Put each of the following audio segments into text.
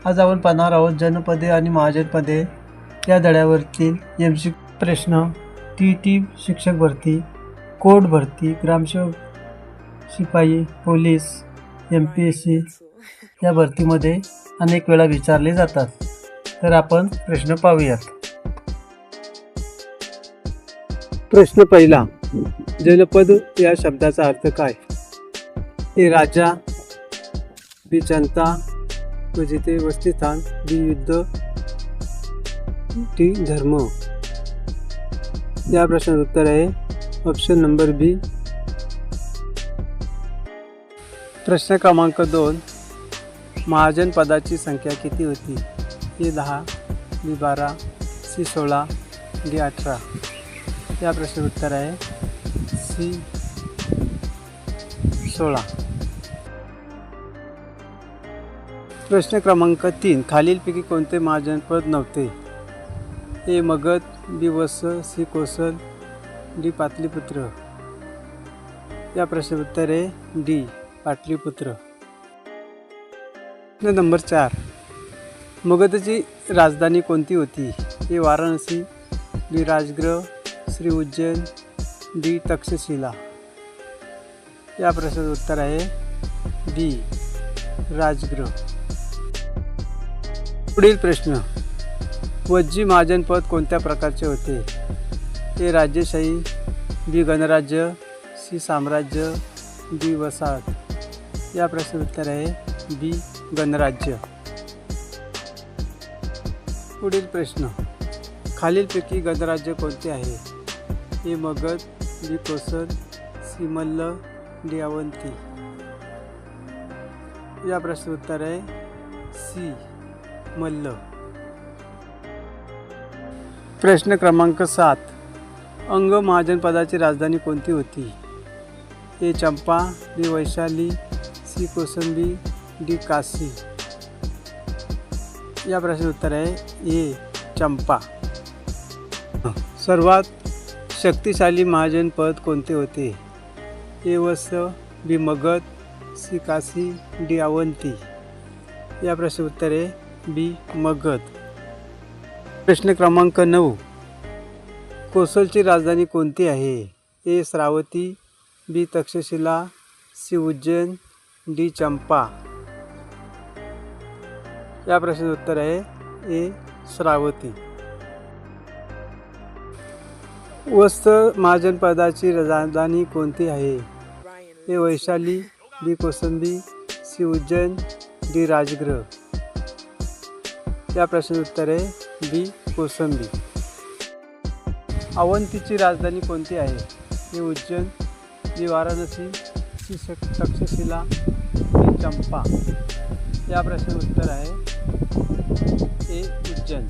आज आपण पाहणार आहोत जनपदे आणि महाजनपदे या धड्यावरतील एमसी प्रश्न, टी शिक्षक भरती, कोड भरती, ग्रामसेवक, शिपाई, पोलीस, MPSC या भरतीमध्ये अनेक वेळा विचारले जातात. तर आपण प्रश्न पाहूयात. प्रश्न पहिला, जनपद या शब्दाचा अर्थ काय? ए राजा, बी जनता, म्हणजे ते वसतिस्थान, बी युद्ध, टी धर्म. या प्रश्नाचं उत्तर आहे ऑप्शन नंबर बी. प्रश्न क्रमांक 2, महाजन पदाची संख्या किती होती? ए 10, बी 12, सी 16, डी 18. या प्रश्नाचं उत्तर आहे सी 16. प्रश्न क्रमांक 3, खालीलपैकी कोणते महाजनपद नव्हते? ए मगध, बी वत्स, सी कोसल, डी पाटलीपुत्र. या प्रश्नाचं उत्तर आहे डी पाटलीपुत्र. प्रश्न नंबर 4, मगधची राजधानी कोणती होती? ए वाराणसी, बी राजगृह, सी उज्जैन, डी तक्षशिला. या प्रश्नाचं उत्तर आहे डी राजगृह. पुढील प्रश्न, वज्जी महाजनपद कोणत्या प्रकारचे होते? ए राज्यशाही, बी गणराज्य, सी साम्राज्य, डी वसाहत. या प्रश्नाचं उत्तर आहे बी गणराज्य. पुढील प्रश्न, खालीलपैकी गणराज्य कोणते आहे? ए मगध, बी कोसल, सी मल्ल, डी अवंती. या प्रश्नाचं उत्तर आहे सी मल्ल. प्रश्न क्रमांक 7, अंग महाजनपदाची राजधानी कोणती होती? ए चंपा, बी वैशाली, सी कोसंबी, डी काशी. या प्रश्नाचं उत्तर आहे ए चंपा. सर्वात शक्तिशाली महाजनपद कोणते होते? ए वत्स, बी मगध, सी काशी, डी अवंती. या प्रश्नाचं उत्तर आहे बी मगध. प्रश्न क्रमांक 9, कोसलची राजधानी कोणती आहे? ए श्रावती, बी तक्षशिला, सी उज्जैन, डी चंपा. या प्रश्नाचं उत्तर आहे ए श्रावती. वत्स महाजनपदाची राजधानी कोणती आहे? ए वैशाली, बी कोसंबी, सी उज्जैन, डी राजगृह. या प्रश्नाचं उत्तर आहे बी कोसंबी. अवंतीची राजधानी कोणती आहे? ए उज्जैन, बी वाराणसी, सी तक्षशिला, डी चंपा. या प्रश्नाचं उत्तर आहे ए उज्जैन.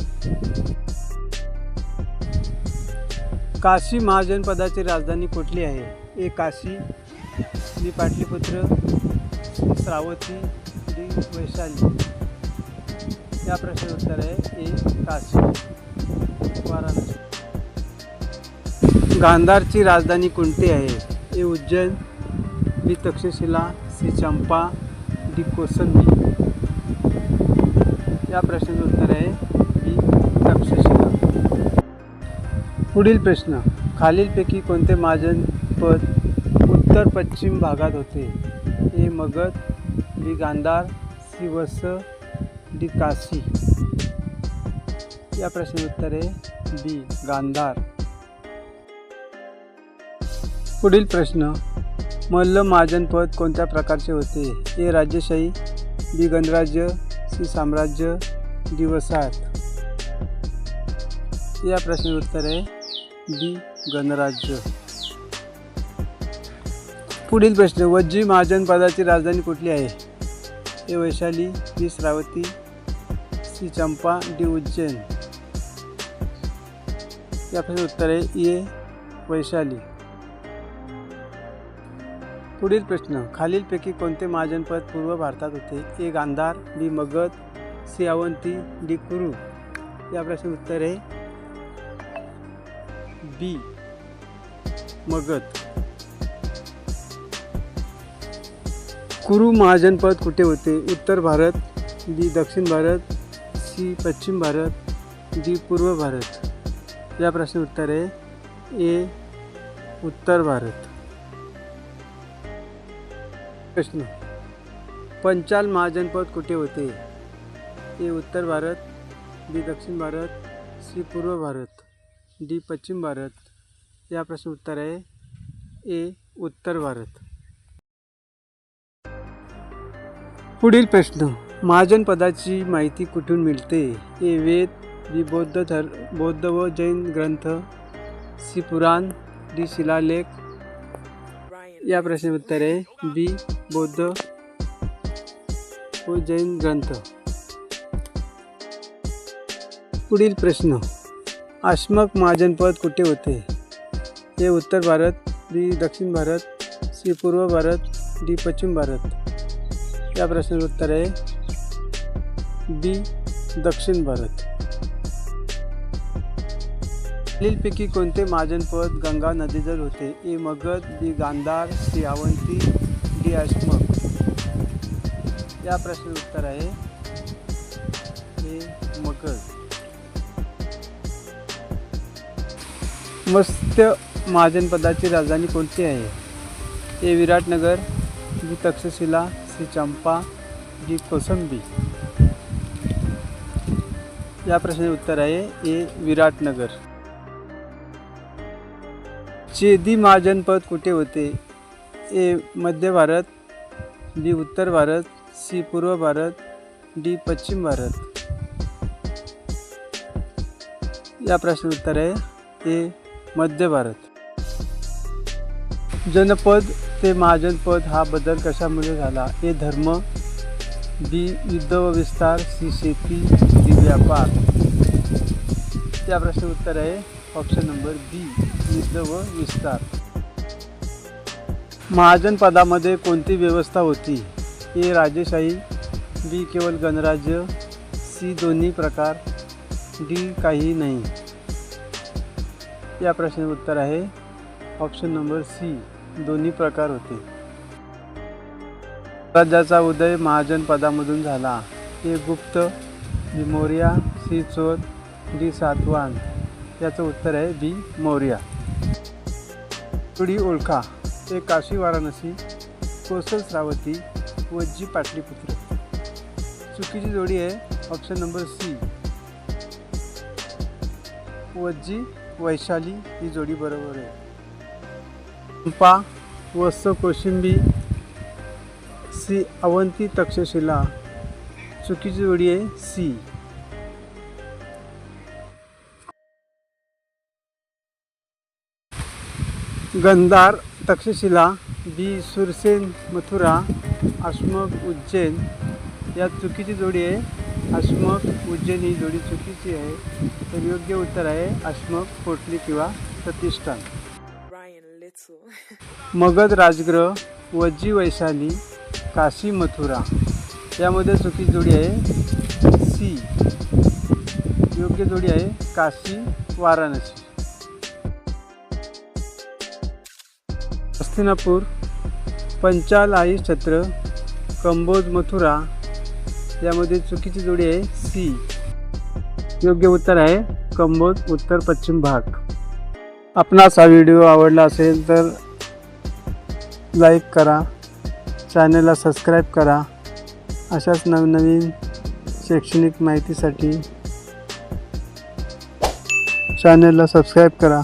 काशी महाजनपदाची राजधानी कुठली आहे? ए काशी, बी पाटलीपुत्र, सी श्रावती, डी वैशाली. या प्रश्नाचं उत्तर आहे ए काशी, वाराणसी. गांधारची राजधानी कोणती आहे? ए उज्जैन, बी तक्षशिला, सी चंपा, डी कोसंबी. या प्रश्नाचं उत्तर आहे बी तक्षशिला. पुढील प्रश्न, खालीलपैकी कोणते महाजनपद उत्तर पश्चिम भागात होते? ए मगध, बी गांधार, सी वत्स, डी काशी. या प्रश्नाचं उत्तर आहे बी गांधार. पुढील प्रश्न, मल्ल महाजनपद कोणत्या प्रकारचे होते? ए राज्यशाही, बी गणराज्य, सी साम्राज्य, डी वसाहत. या प्रश्नाचं उत्तर आहे बी गणराज्य. पुढील प्रश्न, वज्जी महाजनपदाची राजधानी कुठली आहे? ए वैशाली, बी श्रावती, सी चंपा, डी उज्जैन. या प्रश्नाचं उत्तर आहे ए वैशाली. पुढील प्रश्न, खालीलपैकी कोणते महाजनपद पूर्व भारतात होते? ए गांधार, बी मगध, सी अवंती, डी कुरु. या प्रश्नाचं उत्तर आहे बी मगध. कुरु महाजनपद कुठे होते? उत्तर भारत, बी दक्षिण भारत, सी पश्चिम भारत, डी पूर्व भारत. या प्रश्न उत्तर आहे ए उत्तर भारत. प्रश्न, पंचाल महाजनपद कुठे होते? ए उत्तर भारत, बी दक्षिण भारत, सी पूर्व भारत, डी पश्चिम भारत. या प्रश्न उत्तर आहे ए उत्तर भारत. पुढील प्रश्न, महाजनपदाची माहिती कुठून मिळते? ए वेद, बी बौद्ध व जैन ग्रंथ, सी पुराण, डी शिलालेख. या प्रश्नाचे उत्तर आहे बी बौद्ध व जैन ग्रंथ. पुढील प्रश्न, अश्मक महाजनपद कुठे होते? ए उत्तर भारत, बी दक्षिण भारत, सी पूर्व भारत, डी पश्चिम भारत. या प्रश्नाचे उत्तर आहे बी दक्षिण भारत. खालीलपैकी कोणते महाजनपद गंगा नदीजवळ होते? ए मगध, बी गांधार, सी अवंती, डी अश्मक. या प्रश्नाचे उत्तर आहे ए मगध. मत्स्य महाजनपदाची राजधानी कोणती आहे? ए विराटनगर, बी तक्षशिला, सी चंपा, डी कोसंबी. या प्रश्नाचे उत्तर आहे ए विराटनगर. चेदी महाजनपद कुठे होते? ए मध्य भारत, बी उत्तर भारत, सी पूर्व भारत, डी पश्चिम भारत. या प्रश्नाचे उत्तर आहे ए मध्य भारत. जनपद ते महाजनपद हा बदल कशामुळे झाला? ए धर्म, बी युद्ध व विस्तार, सी शेती, डी व्यापार. त्या प्रश्नाचे उत्तर आहे ऑप्शन नंबर बी युद्ध व विस्तार. महाजनपदामध्ये कोणती व्यवस्था होती? ए राजेशाही, बी केवळ गणराज्य, सी दोन्ही प्रकार, डी काही नाही. या प्रश्नाचे उत्तर आहे ऑप्शन नंबर सी दोन्ही प्रकार होते. राज्याचा उदय महाजनपदामधून झाला. ए गुप्त, बी मौर्य, सी चोल, डी सातवाहन. याचं उत्तर आहे बी मौर्य. जोडी ओळखा. ए काशी वाराणसी, कोसल श्रावती, वज्जी पाटलीपुत्र. चुकीची जोडी आहे option number C Vajji Vaishali ही जोडी बरोबर आहे. चंपा, वत्स कोशिंबी, सी अवंती तक्षशिला. चुकीची जोडी आहे सी. गंधार तक्षशिला, बी सुरसेन मथुरा, अश्मक उज्जैन. या चुकीची जोडी आहे अश्मक उज्जैन ही जोडी चुकीची आहे. तर योग्य उत्तर आहे अश्मक कोटली किंवा प्रतिष्ठान. मगध राजगृह, वज्जी वैशाली, काशी मथुरा. यामध्ये चुकीची जोडी आहे सी. योग्य जोडी आहे काशी वाराणसी. हस्तिनापूर, पंचाल आई छत्र, कंबोज मथुरा. यामध्ये चुकीची जोडी आहे सी. योग्य उत्तर आहे कंबोज उत्तर पश्चिम भाग. आपणास हा व्हिडिओ आवडला असेल तर लाईक करा, चॅनलला सबस्क्राईब करा. अशाच नवनवीन शैक्षणिक माहितीसाठी चॅनलला सबस्क्राईब करा.